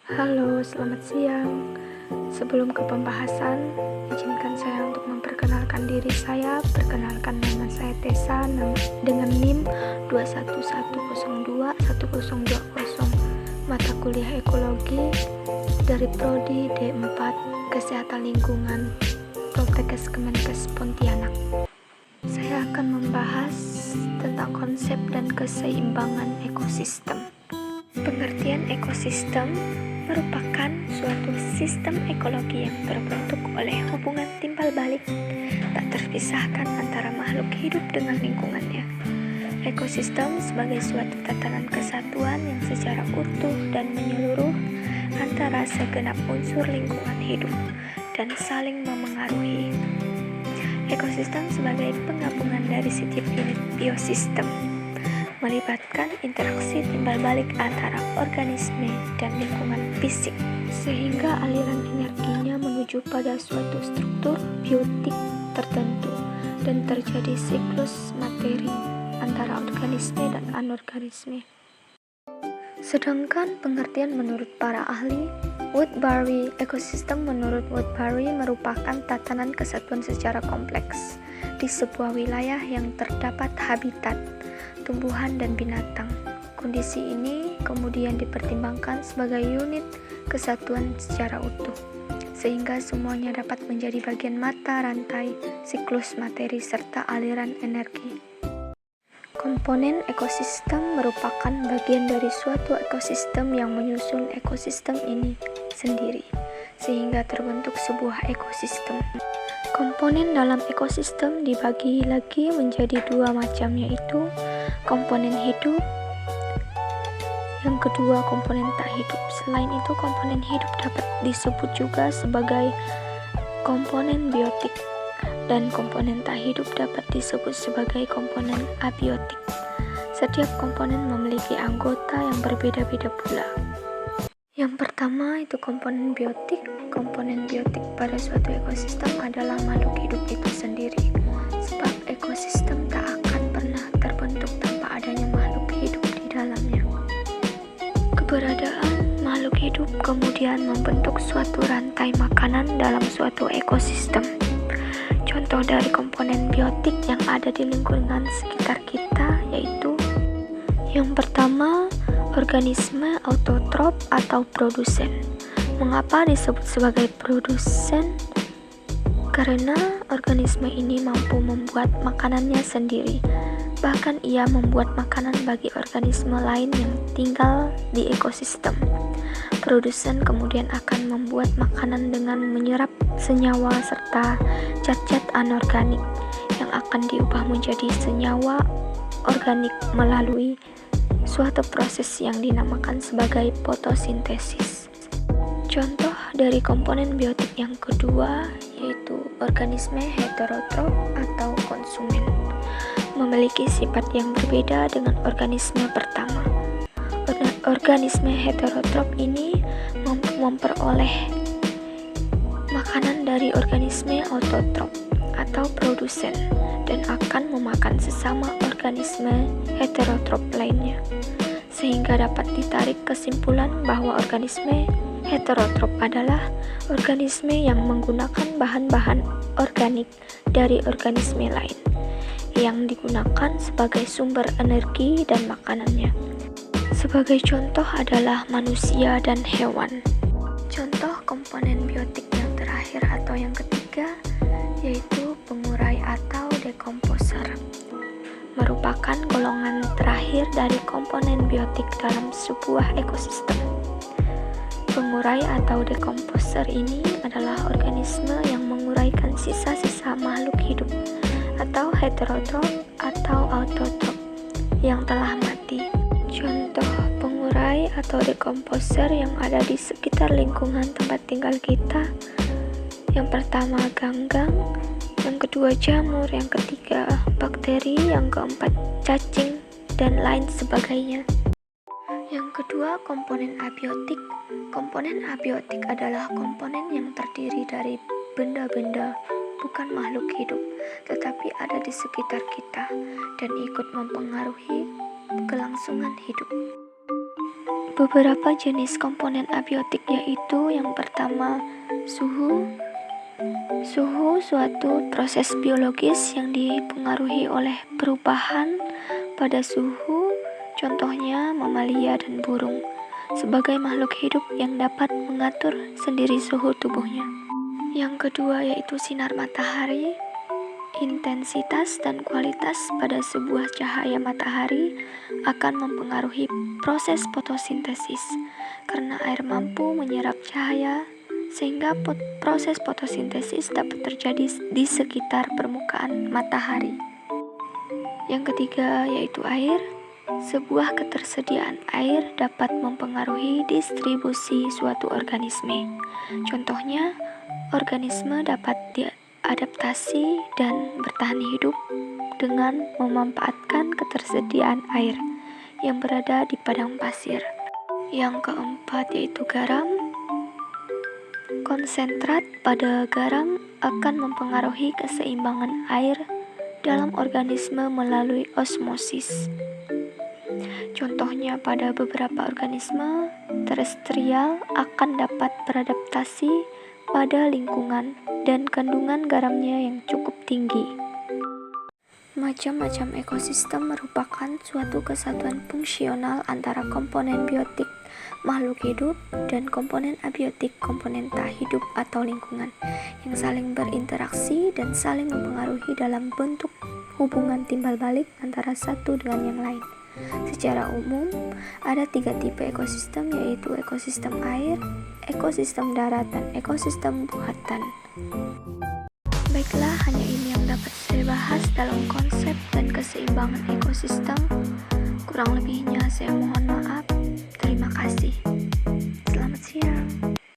Halo, selamat siang. Sebelum ke pembahasan, izinkan saya untuk memperkenalkan diri saya. Perkenalkan, nama saya Tessa dengan NIM 211021020. Mata kuliah Ekologi dari Prodi D4 Kesehatan Lingkungan Poltekkes Kemenkes Pontianak. Saya akan membahas tentang konsep dan keseimbangan ekosistem. Pengertian ekosistem merupakan suatu sistem ekologi yang terbentuk oleh hubungan timbal balik tak terpisahkan antara makhluk hidup dengan lingkungannya. Ekosistem sebagai suatu tatanan kesatuan yang secara utuh dan menyeluruh antara segenap unsur lingkungan hidup dan saling memengaruhi. Ekosistem sebagai penggabungan dari setiap unit biosistem melibatkan interaksi timbal balik antara organisme dan lingkungan fisik, sehingga aliran energinya menuju pada suatu struktur biotik tertentu dan terjadi siklus materi antara organisme dan anorganisme. Sedangkan pengertian menurut para ahli Woodbury, ekosistem menurut Woodbury merupakan tatanan kesatuan secara kompleks di sebuah wilayah yang terdapat habitat tumbuhan dan binatang. Kondisi ini kemudian dipertimbangkan sebagai unit kesatuan secara utuh, sehingga semuanya dapat menjadi bagian mata rantai siklus materi serta aliran energi. Komponen ekosistem merupakan bagian dari suatu ekosistem yang menyusun ekosistem ini sendiri, sehingga terbentuk sebuah ekosistem. Komponen dalam ekosistem dibagi lagi menjadi dua macam, yaitu komponen hidup, yang kedua komponen tak hidup. Selain itu, komponen hidup dapat disebut juga sebagai komponen biotik, dan komponen tak hidup dapat disebut sebagai komponen abiotik. Setiap komponen memiliki anggota yang berbeda-beda pula. Yang pertama itu komponen biotik. Komponen biotik pada suatu ekosistem adalah makhluk hidup itu sendiri, sebab ekosistem tak akan pernah terbentuk tanpa adanya makhluk hidup di dalamnya. Keberadaan makhluk hidup kemudian membentuk suatu rantai makanan dalam suatu ekosistem. Contoh dari komponen biotik yang ada di lingkungan sekitar kita yaitu yang pertama, organisme autotrof atau produsen. Mengapa disebut sebagai produsen? Karena organisme ini mampu membuat makanannya sendiri. Bahkan ia membuat makanan bagi organisme lain yang tinggal di ekosistem. Produsen kemudian akan membuat makanan dengan menyerap senyawa serta zat-zat anorganik yang akan diubah menjadi senyawa organik melalui suatu proses yang dinamakan sebagai fotosintesis. Contoh dari komponen biotik yang kedua yaitu organisme heterotrof atau konsumen, memiliki sifat yang berbeda dengan organisme pertama. Organisme heterotrof ini mampu memperoleh makanan dari organisme autotrof atau produsen dan akan memakan sesama organisme heterotrof lainnya, sehingga dapat ditarik kesimpulan bahwa organisme heterotrof adalah organisme yang menggunakan bahan-bahan organik dari organisme lain yang digunakan sebagai sumber energi dan makanannya. Sebagai contoh adalah manusia dan hewan. Contoh komponen biotik yang terakhir atau yang ketiga yaitu pengurai atau dekomposer, merupakan golongan terakhir dari komponen biotik dalam sebuah ekosistem. Pengurai atau dekomposer ini adalah organisme yang menguraikan sisa-sisa makhluk hidup atau heterotrof atau autotrof yang telah mati. Contoh pengurai atau dekomposer yang ada di sekitar lingkungan tempat tinggal kita. Yang pertama ganggang, yang kedua jamur, yang ketiga bakteri, yang keempat cacing, dan lain sebagainya. Yang kedua, komponen abiotik. Komponen abiotik adalah komponen yang terdiri dari benda-benda, bukan makhluk hidup, tetapi ada di sekitar kita dan ikut mempengaruhi kelangsungan hidup. Beberapa jenis komponen abiotik yaitu yang pertama suhu. Suhu suatu proses biologis yang dipengaruhi oleh perubahan pada suhu, contohnya mamalia dan burung, sebagai makhluk hidup yang dapat mengatur sendiri suhu tubuhnya. Yang kedua yaitu sinar matahari. Intensitas dan kualitas pada sebuah cahaya matahari akan mempengaruhi proses fotosintesis, karena air mampu menyerap cahaya sehingga proses fotosintesis dapat terjadi di sekitar permukaan matahari. Yang ketiga yaitu air. Sebuah ketersediaan air dapat mempengaruhi distribusi suatu organisme. Contohnya, organisme dapat diadaptasi dan bertahan hidup dengan memanfaatkan ketersediaan air yang berada di padang pasir. Yang keempat yaitu garam. Konsentrat pada garam akan mempengaruhi keseimbangan air dalam organisme melalui osmosis. Contohnya, pada beberapa organisme terestrial akan dapat beradaptasi pada lingkungan dan kandungan garamnya yang cukup tinggi. Macam-macam ekosistem merupakan suatu kesatuan fungsional antara komponen biotik makhluk hidup dan komponen abiotik komponen tak hidup atau lingkungan yang saling berinteraksi dan saling mempengaruhi dalam bentuk hubungan timbal balik antara satu dengan yang lain. Secara umum, ada 3 tipe ekosistem, yaitu ekosistem air, ekosistem darat, dan ekosistem buatan. Baiklah, hanya ini yang dapat saya bahas dalam konsep dan keseimbangan ekosistem. Kurang lebihnya saya mohon maaf. Terima kasih.